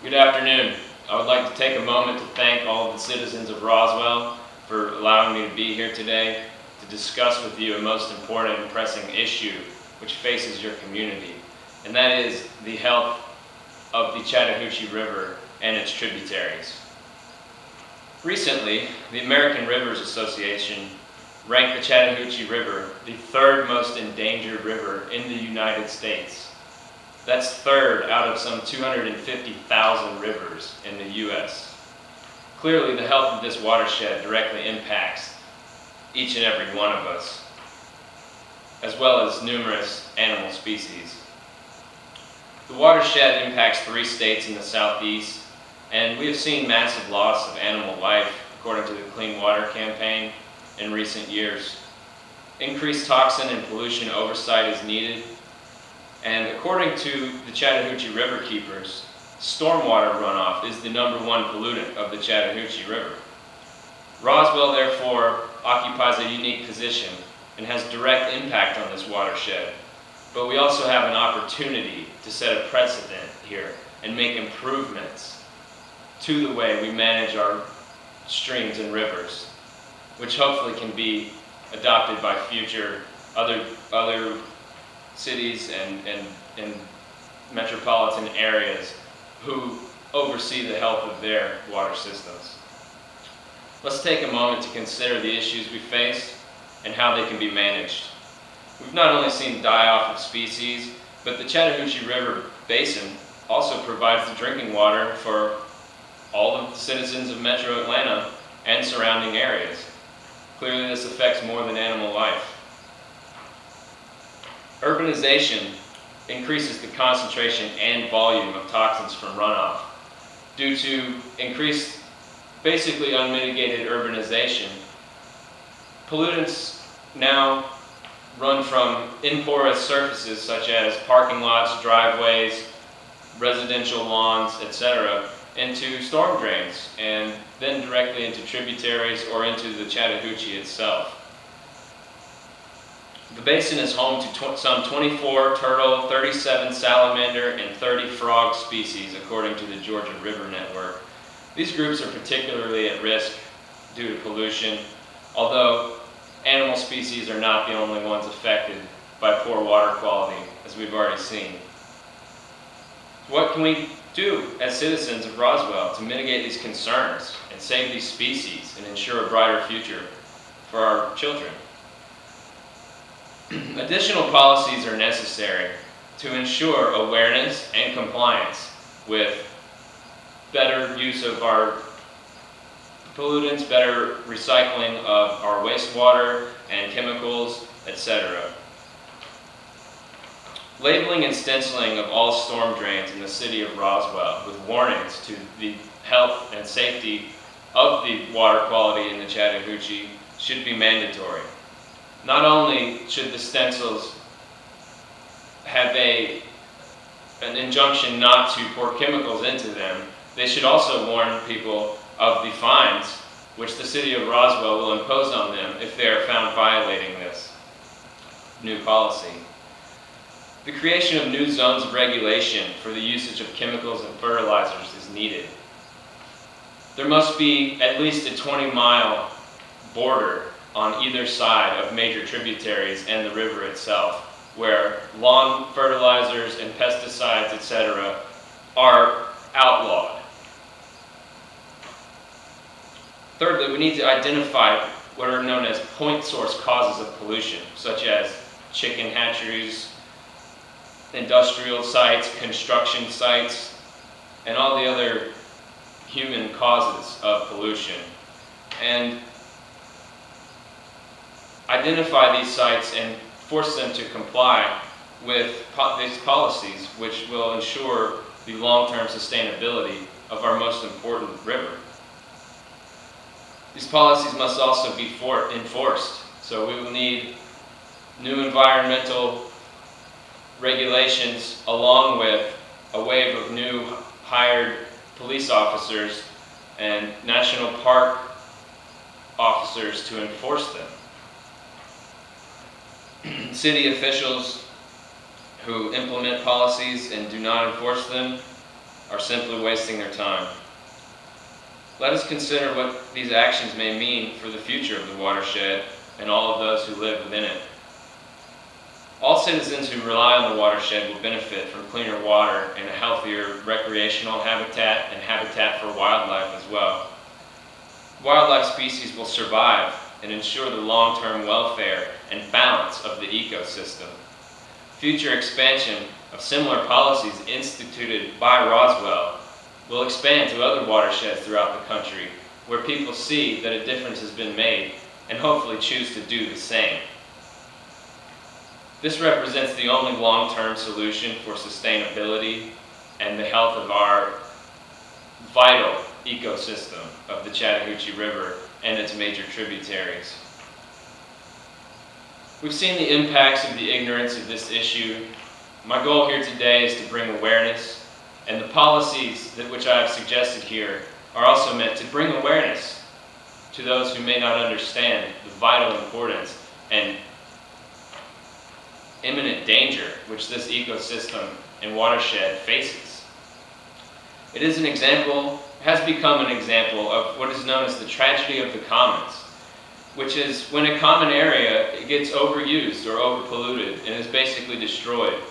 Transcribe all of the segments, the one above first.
Good afternoon. I would like to take a moment to thank all of the citizens of Roswell for allowing me to be here today to discuss with you a most important and pressing issue which faces your community, and that is the health of the Chattahoochee River and its tributaries. Recently, the American Rivers Association ranked the Chattahoochee River the third most endangered river in the United States. That's third out of some 250,000 rivers in the U.S. Clearly, the health of this watershed directly impacts each and every one of us, as well as numerous animal species. The watershed impacts 3 states in the southeast, and we have seen massive loss of animal life according to the Clean Water Campaign in recent years. Increased toxin and pollution oversight is needed. And according to the Chattahoochee River Keepers, stormwater runoff is the #1 pollutant of the Chattahoochee River. Roswell, therefore, occupies a unique position and has direct impact on this watershed. But we also have an opportunity to set a precedent here and make improvements to the way we manage our streams and rivers, which hopefully can be adopted by future other cities and metropolitan areas who oversee the health of their water systems. Let's take a moment to consider the issues we face and how they can be managed. We've not only seen die-off of species, but the Chattahoochee River Basin also provides the drinking water for all of the citizens of Metro Atlanta and surrounding areas. Clearly, this affects more than animal life. Urbanization increases the concentration and volume of toxins from runoff. Due to increased, basically unmitigated urbanization, pollutants now run from inporous surfaces such as parking lots, driveways, residential lawns, etc., into storm drains and then directly into tributaries or into the Chattahoochee itself. The basin is home to some 24 turtle, 37 salamander, and 30 frog species, according to the Georgia River Network. These groups are particularly at risk due to pollution, although animal species are not the only ones affected by poor water quality, as we've already seen. What can we do as citizens of Roswell to mitigate these concerns and save these species and ensure a brighter future for our children? Additional policies are necessary to ensure awareness and compliance with better use of our pollutants, better recycling of our wastewater and chemicals, etc. Labeling and stenciling of all storm drains in the city of Roswell with warnings to the health and safety of the water quality in the Chattahoochee should be mandatory. Not only should the stencils have an injunction not to pour chemicals into them, they should also warn people of the fines which the city of Roswell will impose on them if they are found violating this new policy. The creation of new zones of regulation for the usage of chemicals and fertilizers is needed. There must be at least a 20-mile border on either side of major tributaries and the river itself, where lawn fertilizers and pesticides, etc., are outlawed. Thirdly, we need to identify what are known as point source causes of pollution, such as chicken hatcheries, industrial sites, construction sites, and all the other human causes of pollution. And identify these sites and force them to comply with these policies, which will ensure the long-term sustainability of our most important river. These policies must also be enforced, so we will need new environmental regulations along with a wave of new hired police officers and national park officers to enforce them. City officials who implement policies and do not enforce them are simply wasting their time. Let us consider what these actions may mean for the future of the watershed and all of those who live within it. All citizens who rely on the watershed will benefit from cleaner water and a healthier recreational habitat and habitat for wildlife as well. Wildlife species will survive and ensure the long-term welfare and balance of the ecosystem. Future expansion of similar policies instituted by Roswell will expand to other watersheds throughout the country where people see that a difference has been made and hopefully choose to do the same. This represents the only long-term solution for sustainability and the health of our vital ecosystem of the Chattahoochee River and its major tributaries. We've seen the impacts of the ignorance of this issue. My goal here today is to bring awareness, and the policies which I have suggested here are also meant to bring awareness to those who may not understand the vital importance and imminent danger which this ecosystem and watershed faces. It is an example, has become an example of what is known as the tragedy of the commons, which is when a common area gets overused or overpolluted and is basically destroyed.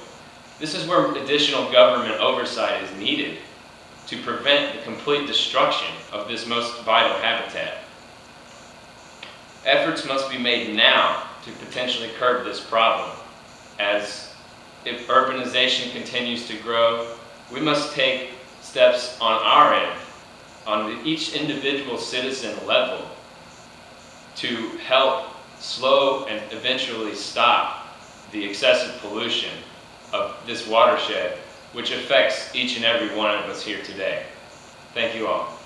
This is where additional government oversight is needed to prevent the complete destruction of this most vital habitat. Efforts must be made now to potentially curb this problem, as if urbanization continues to grow, we must take steps on our end, on each individual citizen level, to help slow and eventually stop the excessive pollution of this watershed, which affects each and every one of us here today. Thank you all.